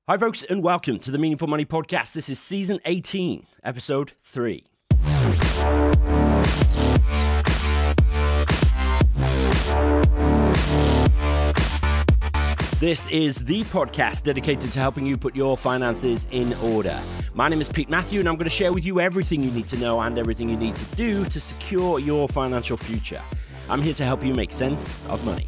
Hi folks, and welcome to the Meaningful Money Podcast. This is Season 18, Episode 3. This is the podcast dedicated to helping you put your finances in order. My name is Pete Matthew, and I'm going to share with you everything you need to know and everything you need to do to secure your financial future. I'm here to help you make sense of money.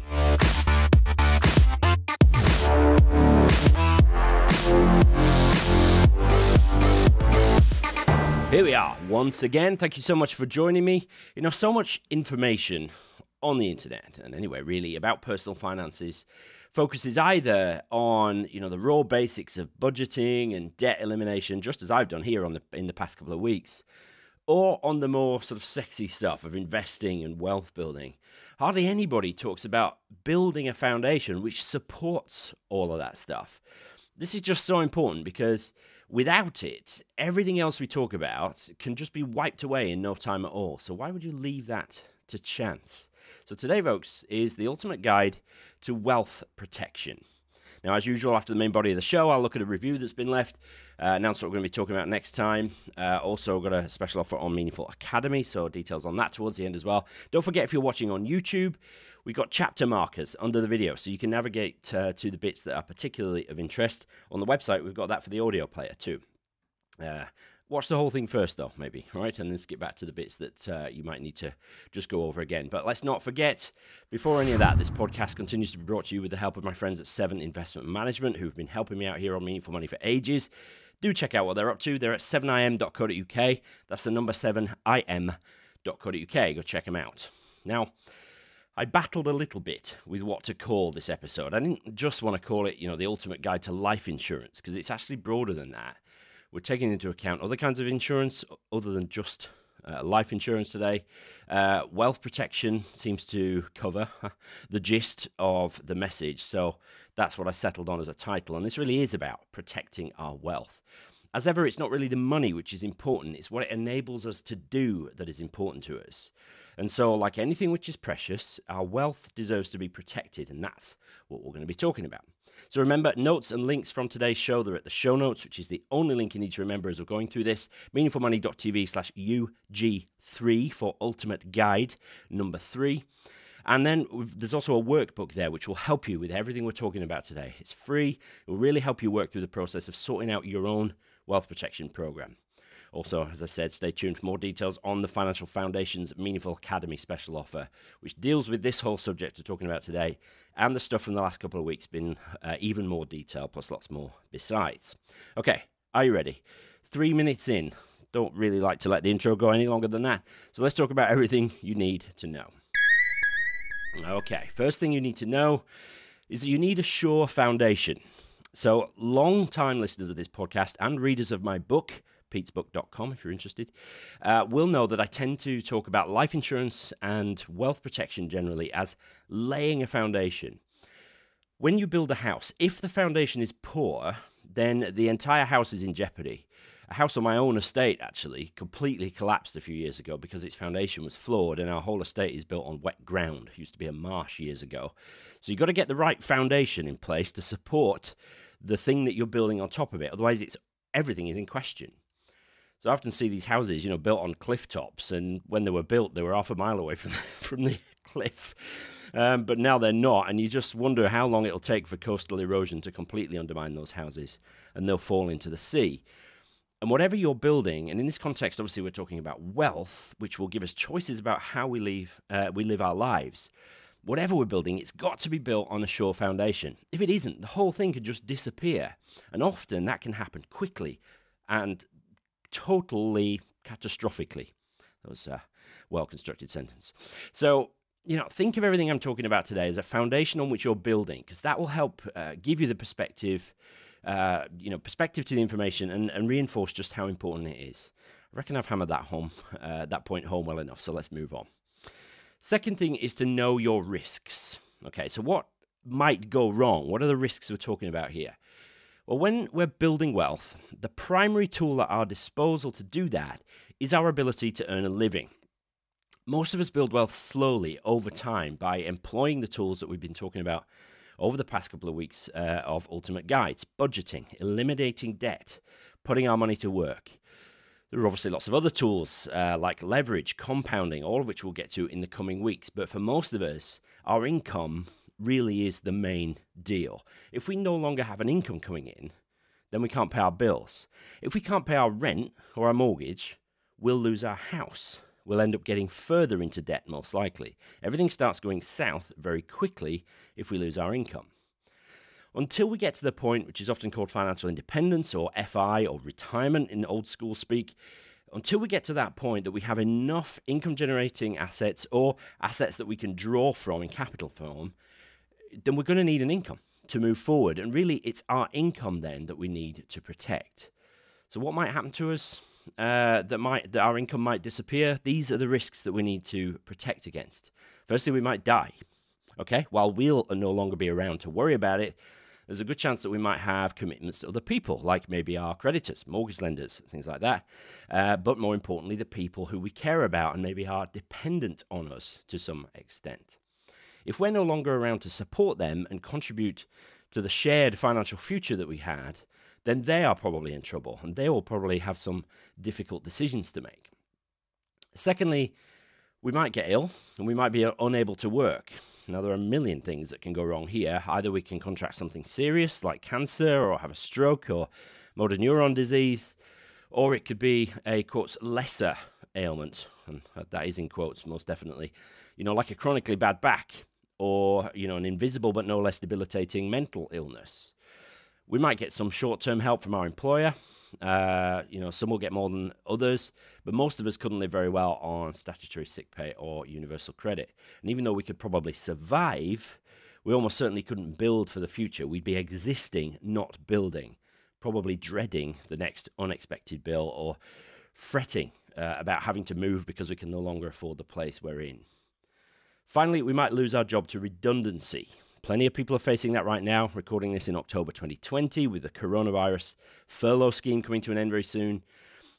Here we are once again. Thank you so much for joining me. You know, so much information on the internet and anyway, really about personal finances focuses either on, the raw basics of budgeting and debt elimination, just as I've done here in the past couple of weeks, or on the more sort of sexy stuff of investing and wealth building. Hardly anybody talks about building a foundation which supports all of that stuff. This is just so important because without it, everything else we talk about can just be wiped away in no time at all. So why would you leave that to chance? So today, folks, is the ultimate guide to wealth protection. Now, as usual, after the main body of the show, I'll look at a review that's been left, announce what we're going to be talking about next time. Also, got a special offer on Meaningful Academy, so details on that towards the end as well. Don't forget, if you're watching on YouTube, we've got chapter markers under the video, so you can navigate to the bits that are particularly of interest. On the website, we've got that for the audio player too. Watch the whole thing first, though, maybe, right? And then skip back to the bits that you might need to just go over again. But let's not forget, before any of that, this podcast continues to be brought to you with the help of my friends at 7 Investment Management, who've been helping me out here on Meaningful Money for ages. Do check out what they're up to. They're at 7im.co.uk. That's the number 7im.co.uk. Go check them out. Now, I battled a little bit with what to call this episode. I didn't just want to call it, the ultimate guide to life insurance, because it's actually broader than that. We're taking into account other kinds of insurance other than just life insurance today. Wealth protection seems to cover the gist of the message. So that's what I settled on as a title. And this really is about protecting our wealth. As ever, it's not really the money which is important. It's what it enables us to do that is important to us. And so, like anything which is precious, our wealth deserves to be protected. And that's what we're going to be talking about. So remember, notes and links from today's show, they're at the show notes, which is the only link you need to remember as we're going through this. meaningfulmoney.tv/UG3 for ultimate guide number 3. And then there's also a workbook there which will help you with everything we're talking about today. It's free. It will really help you work through the process of sorting out your own wealth protection program. Also, as I said, stay tuned for more details on the Financial Foundation's Meaningful Academy special offer, which deals with this whole subject we're talking about today, and the stuff from the last couple of weeks been even more detail, plus lots more besides. Okay, are you ready? 3 minutes in. Don't really like to let the intro go any longer than that. So let's talk about everything you need to know. Okay, first thing you need to know is that you need a sure foundation. So long-time listeners of this podcast and readers of my book, petesbook.com if you're interested, will know that I tend to talk about life insurance and wealth protection generally as laying a foundation. When you build a house, if the foundation is poor, then the entire house is in jeopardy. A house on my own estate actually completely collapsed a few years ago because its foundation was flawed, and our whole estate is built on wet ground. It used to be a marsh years ago. So you've got to get the right foundation in place to support the thing that you're building on top of it. Otherwise, everything is in question. So I often see these houses, built on cliff tops, and when they were built, they were half a mile away from the cliff. But now they're not, and you just wonder how long it'll take for coastal erosion to completely undermine those houses, and they'll fall into the sea. And whatever you're building, and in this context, obviously, we're talking about wealth, which will give us choices about how we live our lives. Whatever we're building, it's got to be built on a sure foundation. If it isn't, the whole thing could just disappear, and often that can happen quickly and totally catastrophically. That was a well-constructed sentence. So, think of everything I'm talking about today as a foundation on which you're building, because that will help give you the perspective to the information and reinforce just how important it is. I reckon I've hammered that point home well enough, so let's move on. Second thing is to know your risks. Okay, so what might go wrong? What are the risks we're talking about here? Well, when we're building wealth, the primary tool at our disposal to do that is our ability to earn a living. Most of us build wealth slowly over time by employing the tools that we've been talking about over the past couple of weeks of ultimate guides: budgeting, eliminating debt, putting our money to work. There are obviously lots of other tools like leverage, compounding, all of which we'll get to in the coming weeks. But for most of us, our income really is the main deal. If we no longer have an income coming in, then we can't pay our bills. If we can't pay our rent or our mortgage, we'll lose our house. We'll end up getting further into debt, most likely. Everything starts going south very quickly if we lose our income. Until we get to the point, which is often called financial independence or FI or retirement in old school speak, until we get to that point that we have enough income generating assets or assets that we can draw from in capital form, then we're going to need an income to move forward. And really, it's our income then that we need to protect. So what might happen to us? That our income might disappear. These are the risks that we need to protect against. Firstly, we might die. Okay, while we'll no longer be around to worry about it, there's a good chance that we might have commitments to other people, like maybe our creditors, mortgage lenders, things like that. But more importantly, the people who we care about and maybe are dependent on us to some extent. If we're no longer around to support them and contribute to the shared financial future that we had, then they are probably in trouble and they will probably have some difficult decisions to make. Secondly, we might get ill and we might be unable to work. Now, there are a million things that can go wrong here. Either we can contract something serious like cancer or have a stroke or motor neuron disease, or it could be a, quotes, lesser ailment, and that is in quotes most definitely, like a chronically bad back or, an invisible but no less debilitating mental illness. We might get some short-term help from our employer. Some will get more than others, but most of us couldn't live very well on statutory sick pay or universal credit. And even though we could probably survive, we almost certainly couldn't build for the future. We'd be existing, not building, probably dreading the next unexpected bill or fretting about having to move because we can no longer afford the place we're in. Finally, we might lose our job to redundancy. Plenty of people are facing that right now, recording this in October 2020 with the coronavirus furlough scheme coming to an end very soon.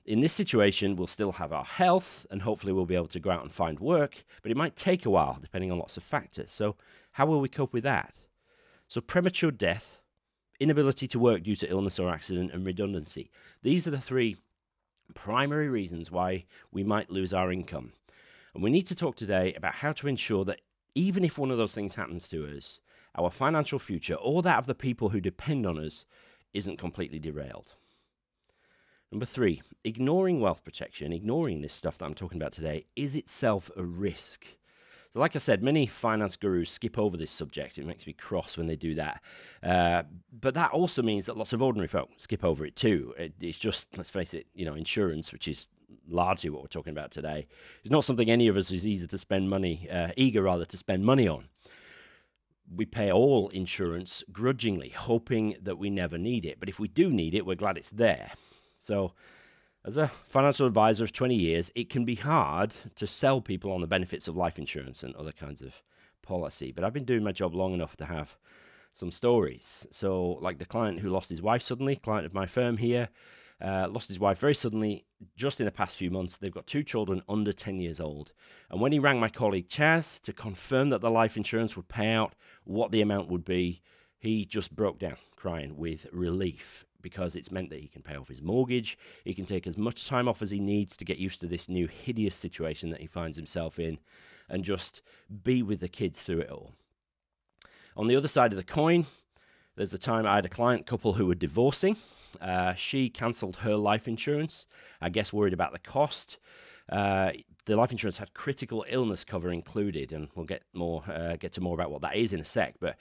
In this situation, we'll still have our health and hopefully we'll be able to go out and find work, but it might take a while depending on lots of factors. So how will we cope with that? So premature death, inability to work due to illness or accident, and redundancy. These are the three primary reasons why we might lose our income. And we need to talk today about how to ensure that even if one of those things happens to us, our financial future, or that of the people who depend on us, isn't completely derailed. Number 3, ignoring wealth protection, ignoring this stuff that I'm talking about today, is itself a risk. So like I said, many finance gurus skip over this subject. It makes me cross when they do that. But that also means that lots of ordinary folk skip over it too. It's just, let's face it, insurance, which is largely what we're talking about today, is not something any of us is eager to spend money on. We pay all insurance grudgingly, hoping that we never need it. But if we do need it, we're glad it's there. So as a financial advisor of 20 years, it can be hard to sell people on the benefits of life insurance and other kinds of policy. But I've been doing my job long enough to have some stories. So like the client who lost his wife suddenly, client of my firm here, lost his wife very suddenly just in the past few months. They've got 2 children under 10 years old. And when he rang my colleague Chaz to confirm that the life insurance would pay out, what the amount would be, he just broke down crying with relief, because it's meant that he can pay off his mortgage, he can take as much time off as he needs to get used to this new hideous situation that he finds himself in, and just be with the kids through it all. On the other side of the coin, there's a time I had a client couple who were divorcing. She cancelled her life insurance, I guess worried about the cost. The life insurance had critical illness cover included, and we'll get to more about what that is in a sec. But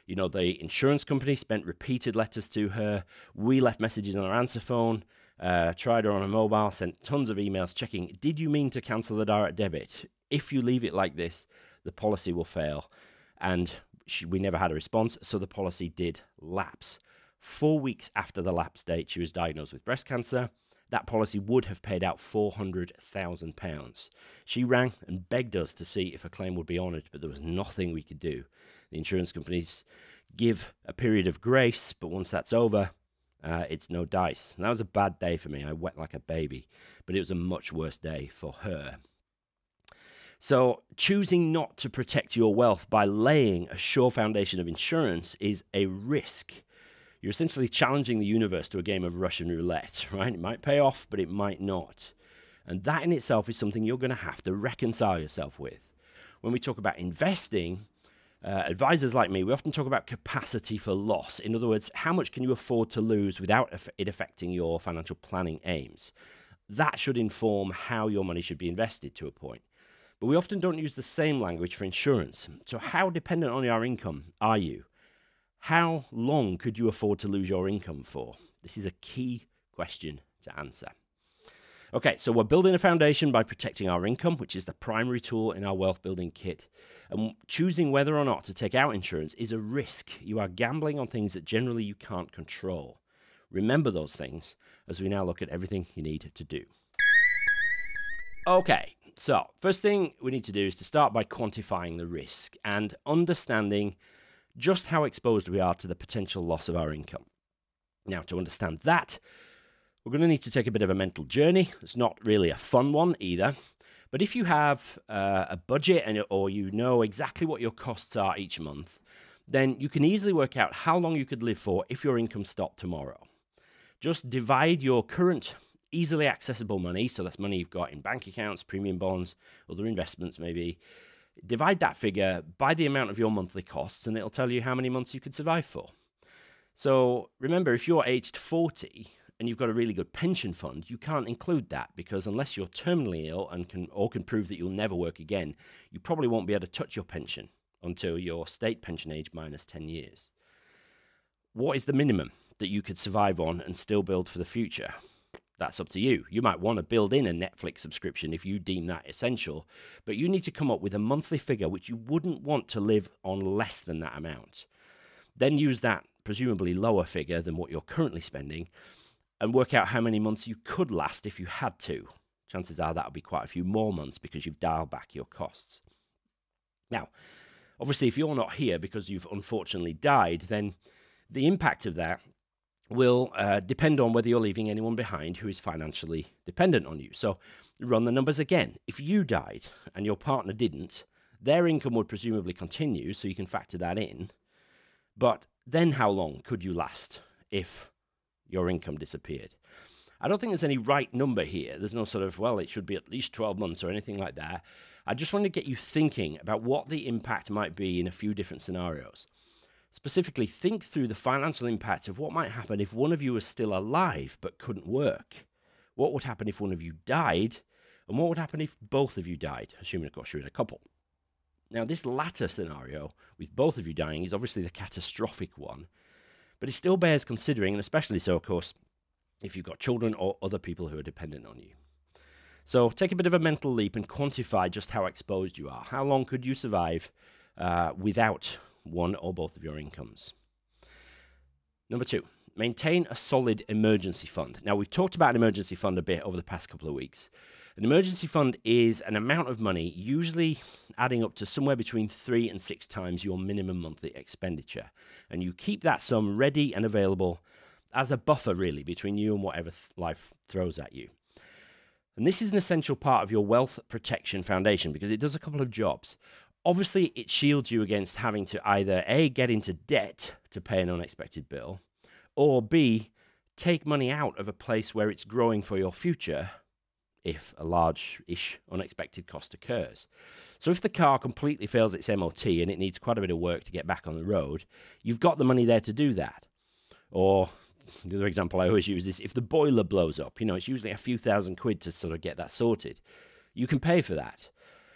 the insurance company spent repeated letters to her. We left messages on her answer phone, tried her on a mobile, sent tons of emails checking, did you mean to cancel the direct debit? If you leave it like this, the policy will fail. And we never had a response, so the policy did lapse. 4 weeks after the lapse date, she was diagnosed with breast cancer. That policy would have paid out £400,000. She rang and begged us to see if a claim would be honoured, but there was nothing we could do. The insurance companies give a period of grace, but once that's over, it's no dice. And that was a bad day for me. I wept like a baby, but it was a much worse day for her. So choosing not to protect your wealth by laying a sure foundation of insurance is a risk. You're essentially challenging the universe to a game of Russian roulette, right? It might pay off, but it might not. And that in itself is something you're going to have to reconcile yourself with. When we talk about investing, advisors like me, we often talk about capacity for loss. In other words, how much can you afford to lose without it affecting your financial planning aims? That should inform how your money should be invested to a point. But we often don't use the same language for insurance. So how dependent on your income are you? How long could you afford to lose your income for? This is a key question to answer. Okay, so we're building a foundation by protecting our income, which is the primary tool in our wealth building kit. And choosing whether or not to take out insurance is a risk. You are gambling on things that generally you can't control. Remember those things as we now look at everything you need to do. Okay, so first thing we need to do is to start by quantifying the risk and understanding just how exposed we are to the potential loss of our income. Now, to understand that, we're going to need to take a bit of a mental journey. It's not really a fun one either. But if you have a budget or you know exactly what your costs are each month, then you can easily work out how long you could live for if your income stopped tomorrow. Just divide your current easily accessible money, so that's money you've got in bank accounts, premium bonds, other investments maybe. Divide that figure by the amount of your monthly costs and it'll tell you how many months you could survive for. So remember, if you're aged 40 and you've got a really good pension fund, you can't include that because unless you're terminally ill and can prove that you'll never work again, you probably won't be able to touch your pension until your state pension age minus 10 years. What is the minimum that you could survive on and still build for the future? That's up to you. You might want to build in a Netflix subscription if you deem that essential, but you need to come up with a monthly figure which you wouldn't want to live on less than that amount. Then use that presumably lower figure than what you're currently spending and work out how many months you could last if you had to. Chances are that'll be quite a few more months because you've dialed back your costs. Now, obviously, if you're not here because you've unfortunately died, then the impact of that will depend on whether you're leaving anyone behind who is financially dependent on you. So run the numbers again. If you died and your partner didn't, their income would presumably continue, so you can factor that in. But then how long could you last if your income disappeared? I don't think there's any right number here. There's no sort of, well, it should be at least 12 months or anything like that. I just want to get you thinking about what the impact might be in a few different scenarios. Specifically, think through the financial impact of what might happen if one of you was still alive but couldn't work. What would happen if one of you died? And what would happen if both of you died, assuming, of course, you're in a couple? Now, this latter scenario, with both of you dying, is obviously the catastrophic one, but it still bears considering, and especially so, of course, if you've got children or other people who are dependent on you. So take a bit of a mental leap and quantify just how exposed you are. How long could you survive without one or both of your incomes? Number 2, maintain a solid emergency fund. Now, we've talked about an emergency fund a bit over the past couple of weeks. An emergency fund is an amount of money, usually adding up to somewhere between 3 and 6 times your minimum monthly expenditure. And you keep that sum ready and available as a buffer, really, between you and whatever life throws at you. And this is an essential part of your wealth protection foundation because it does a couple of jobs. Obviously, it shields you against having to either A, get into debt to pay an unexpected bill, or B, take money out of a place where it's growing for your future if a large-ish unexpected cost occurs. So if the car completely fails its MOT and it needs quite a bit of work to get back on the road, you've got the money there to do that. Or the other example I always use is if the boiler blows up, it's usually a few £1,000 to sort of get that sorted. You can pay for that.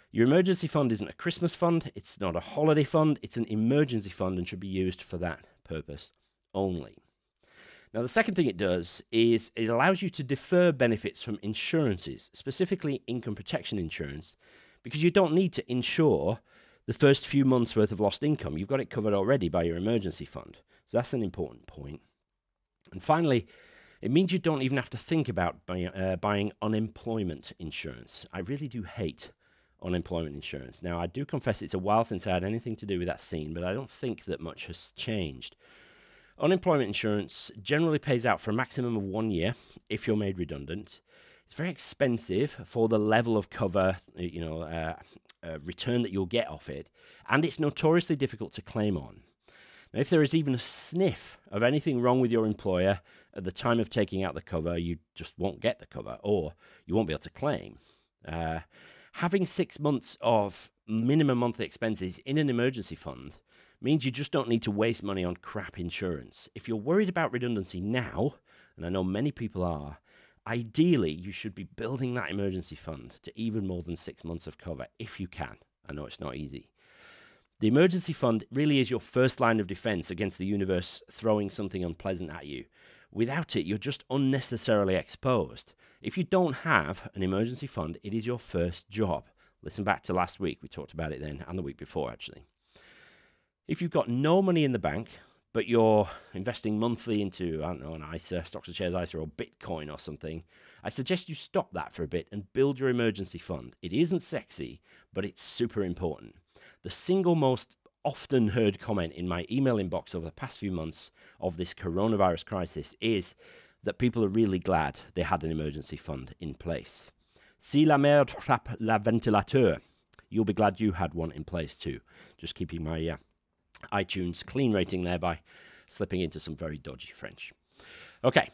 Your emergency fund isn't a Christmas fund, it's not a holiday fund, it's an emergency fund and should be used for that purpose only. Now, the second thing it does is it allows you to defer benefits from insurances, specifically income protection insurance, because you don't need to insure the first few months' worth of lost income. You've got it covered already by your emergency fund. So that's an important point. And finally, it means you don't even have to think about buying unemployment insurance. I really do hate unemployment insurance. Now, I do confess it's a while since I had anything to do with that scene, but I don't think that much has changed. Unemployment insurance generally pays out for a maximum of 1 year if you're made redundant. It's very expensive for the level of cover, return that you'll get off it, and it's notoriously difficult to claim on. Now, if there is even a sniff of anything wrong with your employer at the time of taking out the cover, you just won't get the cover, or you won't be able to claim. Having 6 months of minimum monthly expenses in an emergency fund means you just don't need to waste money on crap insurance. If you're worried about redundancy now, and I know many people are, ideally you should be building that emergency fund to even more than 6 months of cover if you can. I know it's not easy. The emergency fund really is your first line of defense against the universe throwing something unpleasant at you. Without it, you're just unnecessarily exposed. If you don't have an emergency fund, it is your first job. Listen back to last week. We talked about it then, and the week before, actually. If you've got no money in the bank, but you're investing monthly into, I don't know, an ISA, stocks and shares ISA, or Bitcoin or something, I suggest you stop that for a bit and build your emergency fund. It isn't sexy, but it's super important. The single most often heard comment in my email inbox over the past few months of this coronavirus crisis is that people are really glad they had an emergency fund in place. Si la merde frappe la ventilateur, you'll be glad you had one in place too. Just keeping my iTunes clean rating there by slipping into some very dodgy French. Okay,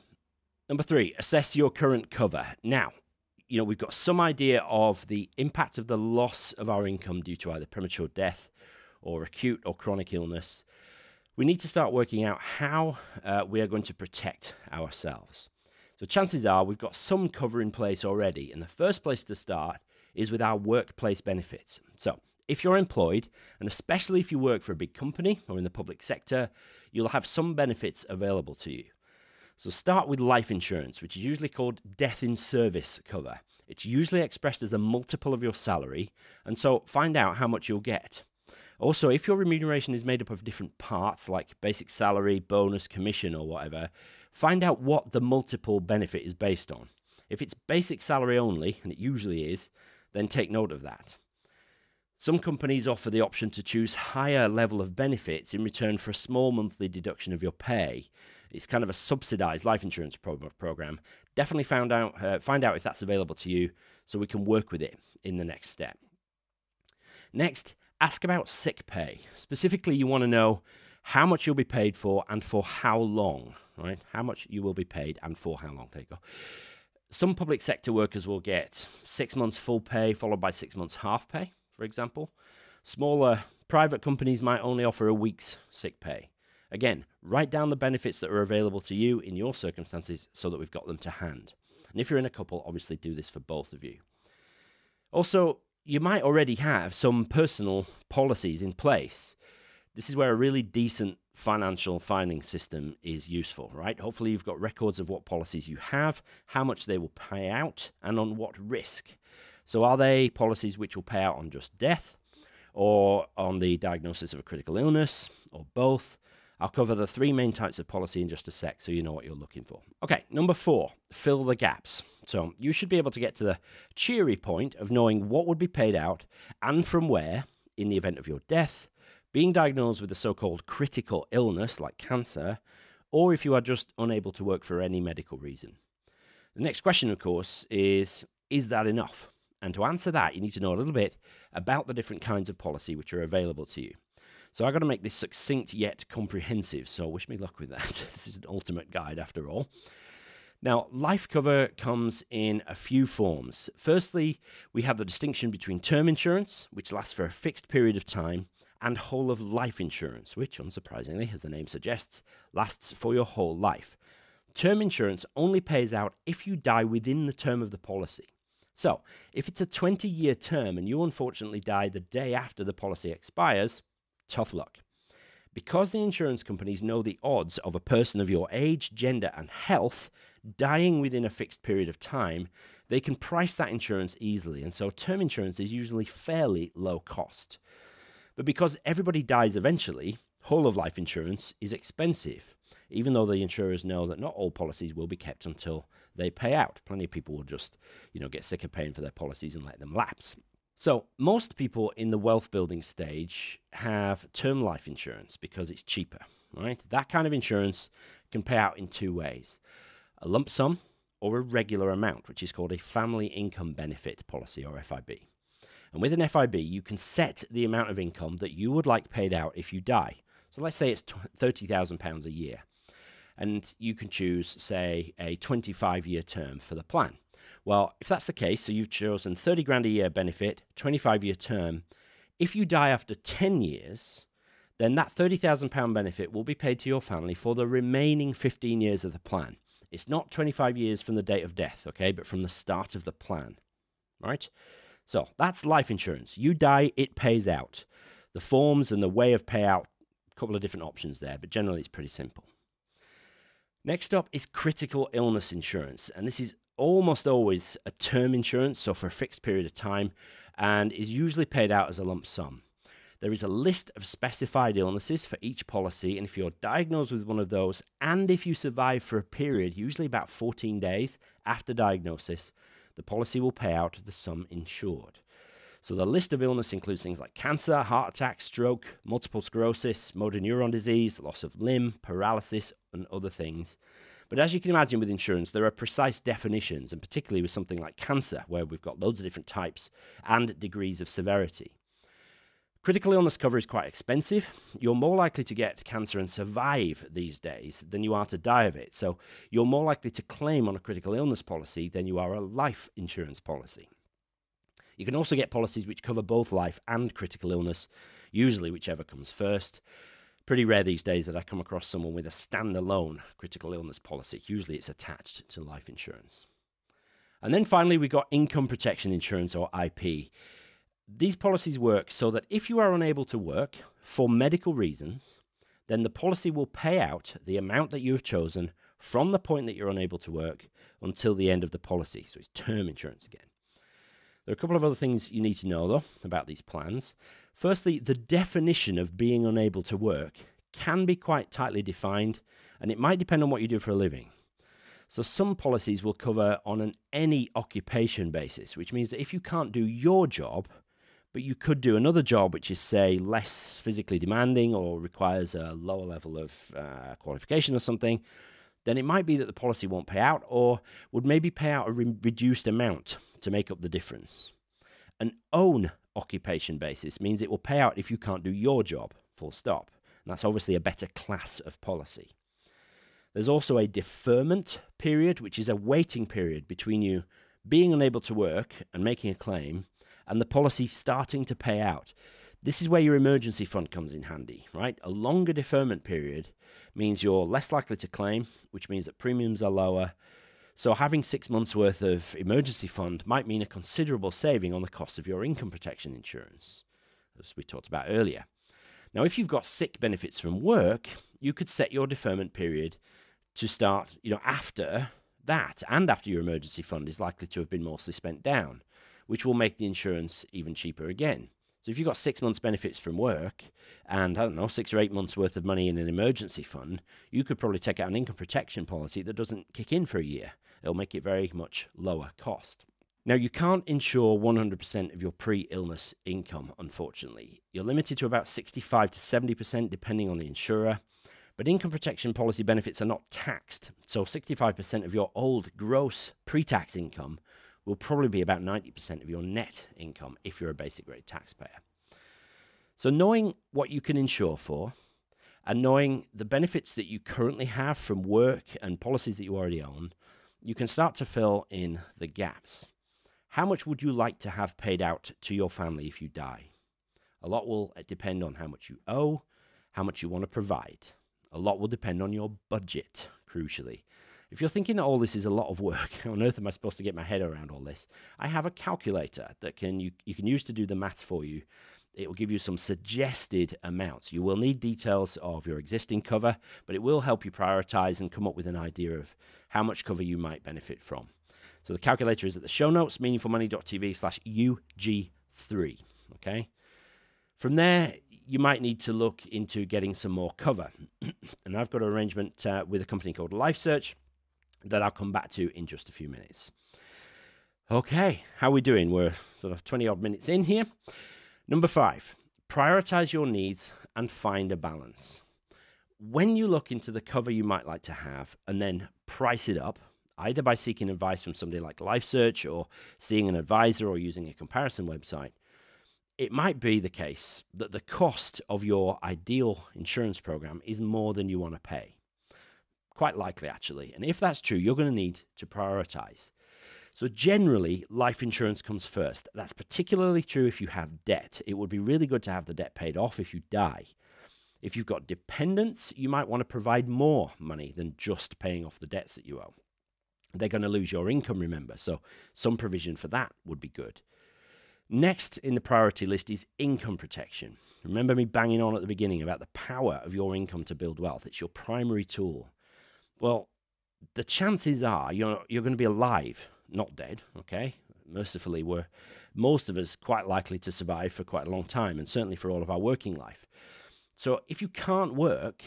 number 3, assess your current cover. Now, we've got some idea of the impact of the loss of our income due to either premature death or acute or chronic illness. We need to start working out how we are going to protect ourselves. So chances are we've got some cover in place already, and the first place to start is with our workplace benefits. So if you're employed, and especially if you work for a big company or in the public sector, you'll have some benefits available to you. So start with life insurance, which is usually called death in service cover. It's usually expressed as a multiple of your salary, and so find out how much you'll get. Also, if your remuneration is made up of different parts, like basic salary, bonus, commission, or whatever, find out what the multiple benefit is based on. If it's basic salary only, and it usually is, then take note of that. Some companies offer the option to choose higher level of benefits in return for a small monthly deduction of your pay. It's kind of a subsidized life insurance program. Definitely find out if that's available to you so we can work with it in the next step. Next, ask about sick pay. Specifically, you want to know how much you'll be paid for and for how long, right? How much you will be paid and for how long. There you go. Some public sector workers will get 6 months full pay followed by 6 months half pay, for example. Smaller private companies might only offer a week's sick pay. Again, write down the benefits that are available to you in your circumstances so that we've got them to hand. And if you're in a couple, obviously do this for both of you. Also, you might already have some personal policies in place. This is where a really decent financial filing system is useful, right? Hopefully you've got records of what policies you have, how much they will pay out, and on what risk. So are they policies which will pay out on just death, or on the diagnosis of a critical illness, or both? I'll cover the 3 main types of policy in just a sec so you know what you're looking for. Okay, number 4, fill the gaps. So you should be able to get to the cheery point of knowing what would be paid out and from where in the event of your death, being diagnosed with a so-called critical illness like cancer, or if you are just unable to work for any medical reason. The next question, of course, is that enough? And to answer that, you need to know a little bit about the different kinds of policy which are available to you. So I've got to make this succinct yet comprehensive, so wish me luck with that. This is an ultimate guide after all. Now, life cover comes in a few forms. Firstly, we have the distinction between term insurance, which lasts for a fixed period of time, and whole of life insurance, which, unsurprisingly, as the name suggests, lasts for your whole life. Term insurance only pays out if you die within the term of the policy. So, if it's a 20-year term and you unfortunately die the day after the policy expires, tough luck. Because the insurance companies know the odds of a person of your age, gender, and health dying within a fixed period of time, they can price that insurance easily, and so term insurance is usually fairly low cost. But because everybody dies eventually, whole of life insurance is expensive, even though the insurers know that not all policies will be kept until they pay out. Plenty of people will just, get sick of paying for their policies and let them lapse. So most people in the wealth building stage have term life insurance because it's cheaper, right? That kind of insurance can pay out in 2 ways: a lump sum or a regular amount, which is called a family income benefit policy, or FIB. And with an FIB, you can set the amount of income that you would like paid out if you die. So let's say it's £30,000 a year. And you can choose, say, a 25-year term for the plan. Well, if that's the case, so you've chosen 30 grand a year benefit, 25-year term, if you die after 10 years, then that £30,000 benefit will be paid to your family for the remaining 15 years of the plan. It's not 25 years from the date of death, okay, but from the start of the plan, right? So that's life insurance. You die, it pays out. The forms and the way of payout, a couple of different options there, but generally it's pretty simple. Next up is critical illness insurance, and this is almost always a term insurance, so for a fixed period of time, and is usually paid out as a lump sum. There is a list of specified illnesses for each policy, and if you're diagnosed with one of those, and if you survive for a period, usually about 14 days after diagnosis, the policy will pay out the sum insured. So the list of illness includes things like cancer, heart attack, stroke, multiple sclerosis, motor neuron disease, loss of limb, paralysis, and other things. But as you can imagine with insurance, there are precise definitions, and particularly with something like cancer, where we've got loads of different types and degrees of severity. Critical illness cover is quite expensive. You're more likely to get cancer and survive these days than you are to die of it. So you're more likely to claim on a critical illness policy than you are a life insurance policy. You can also get policies which cover both life and critical illness, usually whichever comes first. Pretty rare these days that I come across someone with a standalone critical illness policy. Usually it's attached to life insurance. And then finally, we got income protection insurance, or IP. These policies work so that if you are unable to work for medical reasons, then the policy will pay out the amount that you have chosen from the point that you're unable to work until the end of the policy. So it's term insurance again. There are a couple of other things you need to know, though, about these plans. Firstly, the definition of being unable to work can be quite tightly defined, and it might depend on what you do for a living. So some policies will cover on an any occupation basis, which means that if you can't do your job, but you could do another job which is, say, less physically demanding or requires a lower level of qualification or something, then it might be that the policy won't pay out, or would maybe pay out a reduced amount to make up the difference. An own occupation basis means it will pay out if you can't do your job, full stop. And that's obviously a better class of policy. There's also a deferment period, which is a waiting period between you being unable to work and making a claim and the policy starting to pay out. This is where your emergency fund comes in handy, right? A longer deferment period means you're less likely to claim, which means that premiums are lower. So having 6 months worth of emergency fund might mean a considerable saving on the cost of your income protection insurance, as we talked about earlier. Now, if you've got sick benefits from work, you could set your deferment period to start, after that, and after your emergency fund is likely to have been mostly spent down, which will make the insurance even cheaper again. So if you've got 6 months benefits from work and, 6 or 8 months worth of money in an emergency fund, you could probably take out an income protection policy that doesn't kick in for a year. It'll make it very much lower cost. Now, you can't insure 100% of your pre-illness income, unfortunately. You're limited to about 65 to 70% depending on the insurer, but income protection policy benefits are not taxed, so 65% of your old gross pre-tax income will probably be about 90% of your net income if you're a basic rate taxpayer. So knowing what you can insure for and knowing the benefits that you currently have from work and policies that you already own, you can start to fill in the gaps. How much would you like to have paid out to your family if you die? A lot will depend on how much you owe, how much you want to provide. A lot will depend on your budget, crucially. If you're thinking that all this is a lot of work, how on earth am I supposed to get my head around all this? I have a calculator that you can use to do the maths for you. It will give you some suggested amounts. You will need details of your existing cover, but it will help you prioritize and come up with an idea of how much cover you might benefit from. So the calculator is at the show notes, meaningfulmoney.tv/UG3. Okay. From there, you might need to look into getting some more cover. And I've got an arrangement with a company called LifeSearch that I'll come back to in just a few minutes. Okay, how are we doing? We're sort of 20 odd minutes in here. Number 5, prioritize your needs and find a balance. When you look into the cover you might like to have and then price it up either by seeking advice from somebody like LifeSearch or seeing an advisor or using a comparison website, it might be the case that the cost of your ideal insurance program is more than you want to pay. Quite likely, actually. And if that's true, you're going to need to prioritize. So generally, life insurance comes first. That's particularly true if you have debt. It would be really good to have the debt paid off if you die. If you've got dependents, you might want to provide more money than just paying off the debts that you owe. They're going to lose your income, remember, so some provision for that would be good. Next in the priority list is income protection. Remember me banging on at the beginning about the power of your income to build wealth. It's your primary tool. Well, the chances are you're going to be alive, not dead, okay? Mercifully, we're most of us quite likely to survive for quite a long time, and certainly for all of our working life. So if you can't work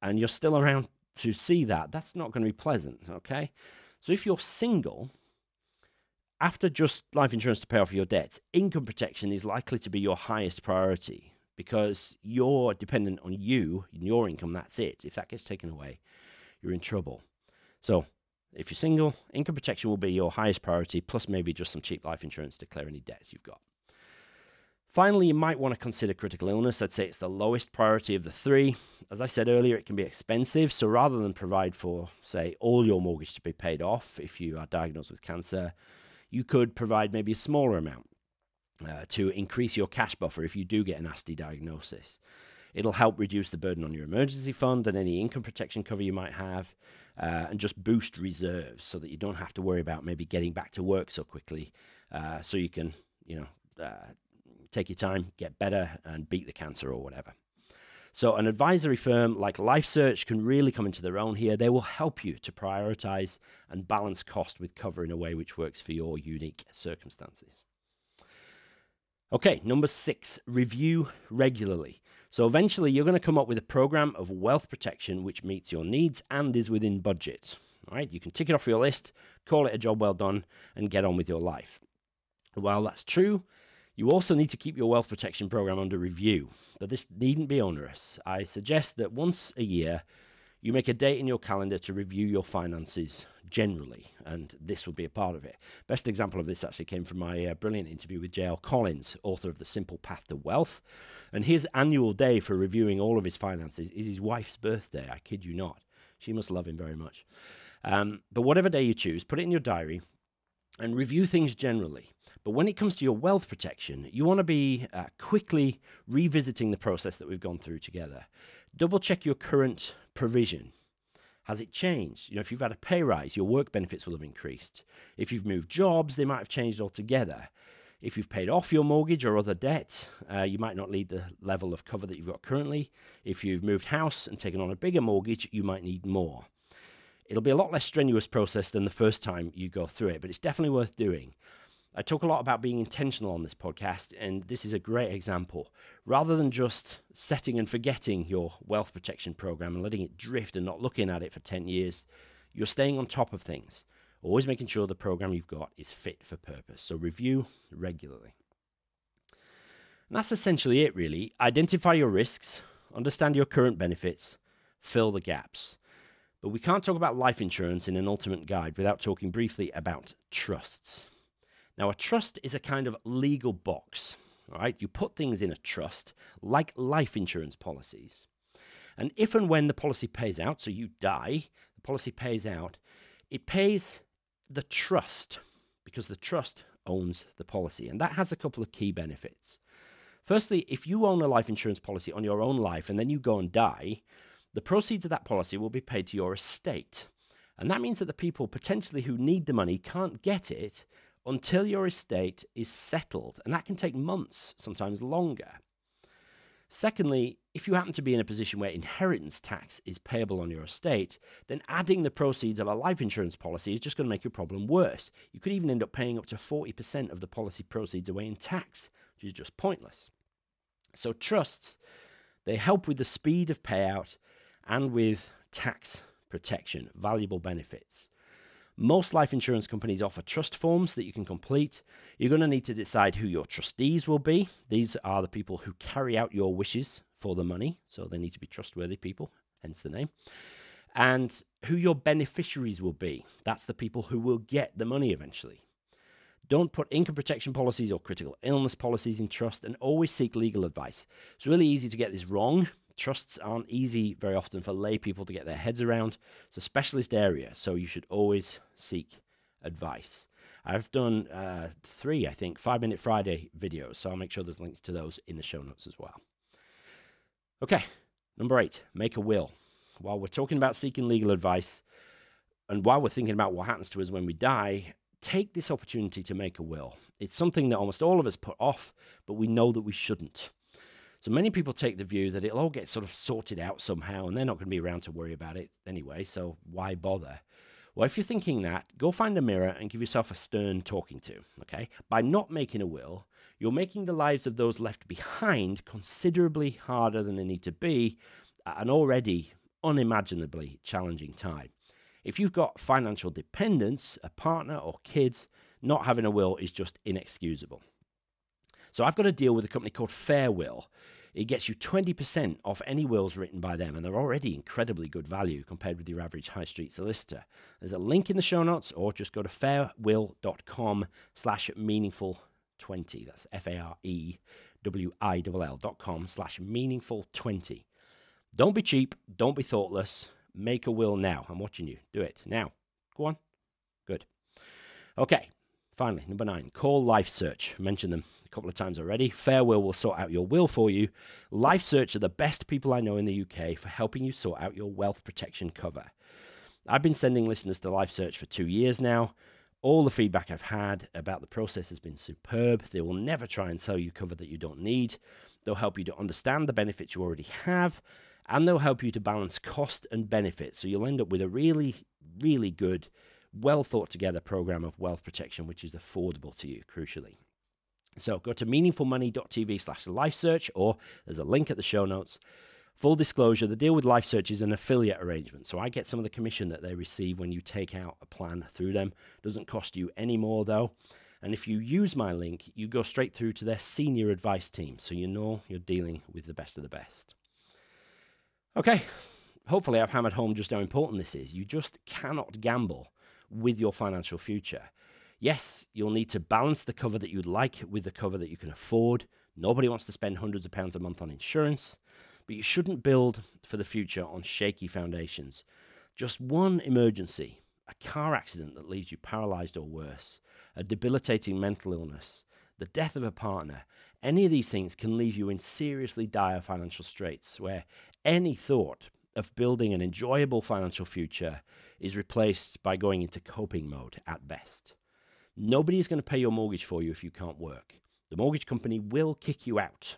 and you're still around to see that, that's not going to be pleasant, okay? So if you're single, after just life insurance to pay off your debts, income protection is likely to be your highest priority because you're dependent on you and your income, that's it. If that gets taken away, you're in trouble. So if you're single, income protection will be your highest priority, plus maybe just some cheap life insurance to clear any debts you've got. Finally, you might want to consider critical illness. I'd say it's the lowest priority of the three. As I said earlier, it can be expensive. So rather than provide for, say, all your mortgage to be paid off if you are diagnosed with cancer, you could provide maybe a smaller amount to increase your cash buffer if you do get a nasty diagnosis. It'll help reduce the burden on your emergency fund and any income protection cover you might have, and just boost reserves so that you don't have to worry about maybe getting back to work so quickly, so you can, take your time, get better, and beat the cancer or whatever. So an advisory firm like LifeSearch can really come into their own here. They will help you to prioritize and balance cost with cover in a way which works for your unique circumstances. Okay, number 6, review regularly. So eventually you're going to come up with a program of wealth protection which meets your needs and is within budget. All right, you can tick it off your list, call it a job well done, and get on with your life. While that's true, you also need to keep your wealth protection program under review, but this needn't be onerous. I suggest that once a year, you make a date in your calendar to review your finances generally, and this would be a part of it. Best example of this actually came from my brilliant interview with J.L. Collins, author of The Simple Path to Wealth, and his annual day for reviewing all of his finances is his wife's birthday. I kid you not. She must love him very much. But whatever day you choose, put it in your diary and review things generally. But when it comes to your wealth protection, you want to be quickly revisiting the process that we've gone through together. Double check your current provision. Has it changed? If you've had a pay rise, your work benefits will have increased. If you've moved jobs, they might have changed altogether. If you've paid off your mortgage or other debt, you might not need the level of cover that you've got currently. If you've moved house and taken on a bigger mortgage, you might need more. It'll be a lot less strenuous process than the first time you go through it, but it's definitely worth doing. I talk a lot about being intentional on this podcast, and this is a great example. Rather than just setting and forgetting your wealth protection program and letting it drift and not looking at it for 10 years, you're staying on top of things, always making sure the program you've got is fit for purpose. So review regularly. And that's essentially it, really. Identify your risks, understand your current benefits, fill the gaps. But we can't talk about life insurance in an ultimate guide without talking briefly about trusts. Now, a trust is a kind of legal box, all right? You put things in a trust, like life insurance policies. And if and when the policy pays out, so you die, the policy pays out, it pays the trust, because the trust owns the policy. And that has a couple of key benefits. Firstly, if you own a life insurance policy on your own life and then you go and die, the proceeds of that policy will be paid to your estate. And that means that the people potentially who need the money can't get it until your estate is settled, and that can take months, sometimes longer. Secondly, if you happen to be in a position where inheritance tax is payable on your estate, then adding the proceeds of a life insurance policy is just going to make your problem worse. You could even end up paying up to 40% of the policy proceeds away in tax, which is just pointless. So trusts, they help with the speed of payout and with tax protection, valuable benefits. Most life insurance companies offer trust forms that you can complete. You're going to need to decide who your trustees will be. These are the people who carry out your wishes for the money, so they need to be trustworthy people, hence the name. And who your beneficiaries will be. That's the people who will get the money eventually. Don't put income protection policies or critical illness policies in trust, and always seek legal advice. It's really easy to get this wrong. Trusts aren't easy very often for lay people to get their heads around. It's a specialist area, so you should always seek advice. I've done 3, I think, 5-Minute Friday videos, so I'll make sure there's links to those in the show notes as well. Okay, number 8, make a will. While we're talking about seeking legal advice, and while we're thinking about what happens to us when we die, take this opportunity to make a will. It's something that almost all of us put off, but we know that we shouldn't. So many people take the view that it'll all get sort of sorted out somehow, and they're not going to be around to worry about it anyway, so why bother? Well, if you're thinking that, go find a mirror and give yourself a stern talking to, okay? By not making a will, you're making the lives of those left behind considerably harder than they need to be at an already unimaginably challenging time. If you've got financial dependents, a partner or kids, not having a will is just inexcusable. So I've got a deal with a company called Fairwill. It gets you 20% off any wills written by them, and they're already incredibly good value compared with your average high street solicitor. There's a link in the show notes, or just go to fairwill.com/meaningful20. That's FAREWILL.com/meaningful20. Don't be cheap. Don't be thoughtless. Make a will now. I'm watching you. Do it now. Go on. Good. Okay. Finally, number 9, call LifeSearch. I mentioned them a couple of times already. Fairwill will sort out your will for you. LifeSearch are the best people I know in the UK for helping you sort out your wealth protection cover. I've been sending listeners to LifeSearch for 2 years now. All the feedback I've had about the process has been superb. They will never try and sell you cover that you don't need. They'll help you to understand the benefits you already have, and they'll help you to balance cost and benefit. So you'll end up with a really, really good, well thought together program of wealth protection, which is affordable to you, crucially. So go to meaningfulmoney.tv/LifeSearch, or there's a link at the show notes. Full disclosure, the deal with LifeSearch is an affiliate arrangement. So I get some of the commission that they receive when you take out a plan through them. It doesn't cost you any more though. And if you use my link, you go straight through to their senior advice team. So you know you're dealing with the best of the best. Okay, hopefully I've hammered home just how important this is. You just cannot gamble with your financial future. Yes, you'll need to balance the cover that you'd like with the cover that you can afford. Nobody wants to spend hundreds of pounds a month on insurance, but you shouldn't build for the future on shaky foundations. Just one emergency, a car accident that leaves you paralyzed or worse, a debilitating mental illness, the death of a partner, any of these things can leave you in seriously dire financial straits where any thought of building an enjoyable financial future is replaced by going into coping mode at best. Nobody is going to pay your mortgage for you if you can't work. The mortgage company will kick you out,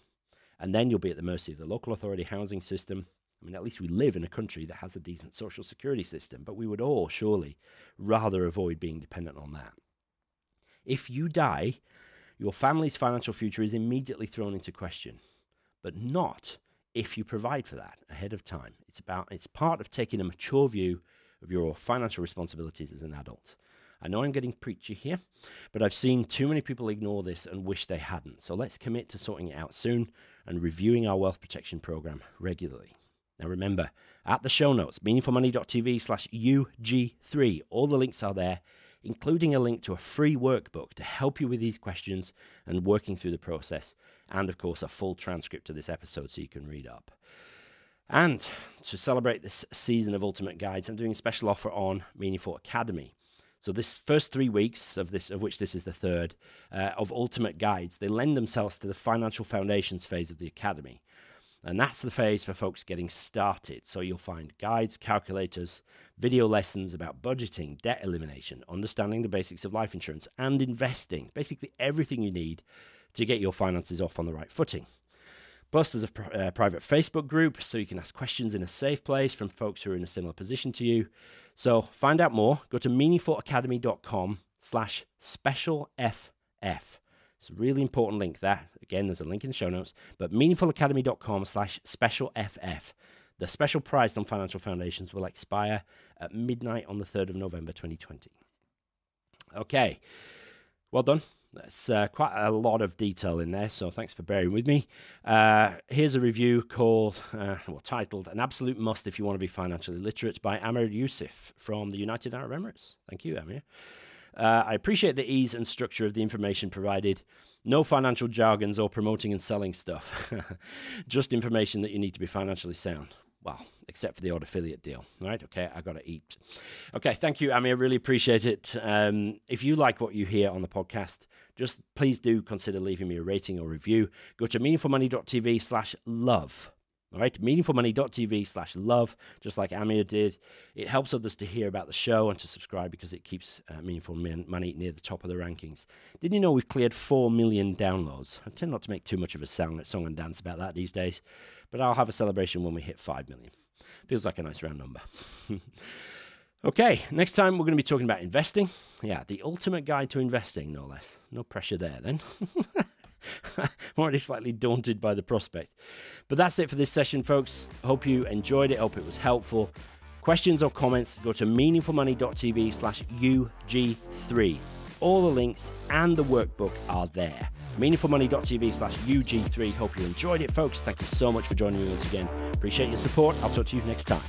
and then you'll be at the mercy of the local authority housing system. I mean, at least we live in a country that has a decent social security system, but we would all surely rather avoid being dependent on that. If you die, your family's financial future is immediately thrown into question, but not if you provide for that ahead of time. It's part of taking a mature view of your financial responsibilities as an adult. I know I'm getting preachy here, but I've seen too many people ignore this and wish they hadn't. So let's commit to sorting it out soon and reviewing our wealth protection program regularly. Now remember, at the show notes, meaningfulmoney.tv/UG3, all the links are there, including a link to a free workbook to help you with these questions and working through the process, and of course a full transcript of this episode so you can read up. And to celebrate this season of Ultimate Guides, I'm doing a special offer on Meaningful Academy. So this first 3 weeks of which this is the third, of Ultimate Guides, they lend themselves to the financial foundations phase of the Academy. And that's the phase for folks getting started. So you'll find guides, calculators, video lessons about budgeting, debt elimination, understanding the basics of life insurance, and investing. Basically everything you need to get your finances off on the right footing. Plus, there's a private Facebook group, so you can ask questions in a safe place from folks who are in a similar position to you. So find out more. Go to meaningfulacademy.com/specialFF. It's a really important link there. Again, there's a link in the show notes, but meaningfulacademy.com/specialFF. The special price on financial foundations will expire at midnight on the 3rd of November, 2020. Okay, well done. That's quite a lot of detail in there, so thanks for bearing with me. Here's a review titled An Absolute Must If You Want to Be Financially Literate by Amir Yusuf from the United Arab Emirates. Thank you, Amir. I appreciate the ease and structure of the information provided. No financial jargons or promoting and selling stuff. Just information that you need to be financially sound. Well, except for the odd affiliate deal. All right, okay, I got to eat. Okay, thank you, Amir. Really appreciate it. If you like what you hear on the podcast, just please do consider leaving me a rating or review. Go to meaningfulmoney.tv/love. All right, meaningfulmoney.tv/love, just like Amir did. It helps others to hear about the show and to subscribe because it keeps Meaningful Money near the top of the rankings. Did you know we've cleared 4 million downloads? I tend not to make too much of a song and dance about that these days, but I'll have a celebration when we hit 5 million. Feels like a nice round number. Okay, next time we're going to be talking about investing. Yeah, the ultimate guide to investing, no less. No pressure there then. I'm already slightly daunted by the prospect. But that's it for this session, folks. Hope you enjoyed it. Hope it was helpful. Questions or comments, go to meaningfulmoney.tv/UG3. All the links and the workbook are there. meaningfulmoney.tv/UG3. Hope you enjoyed it, folks. Thank you so much for joining me once again. Appreciate your support. I'll talk to you next time.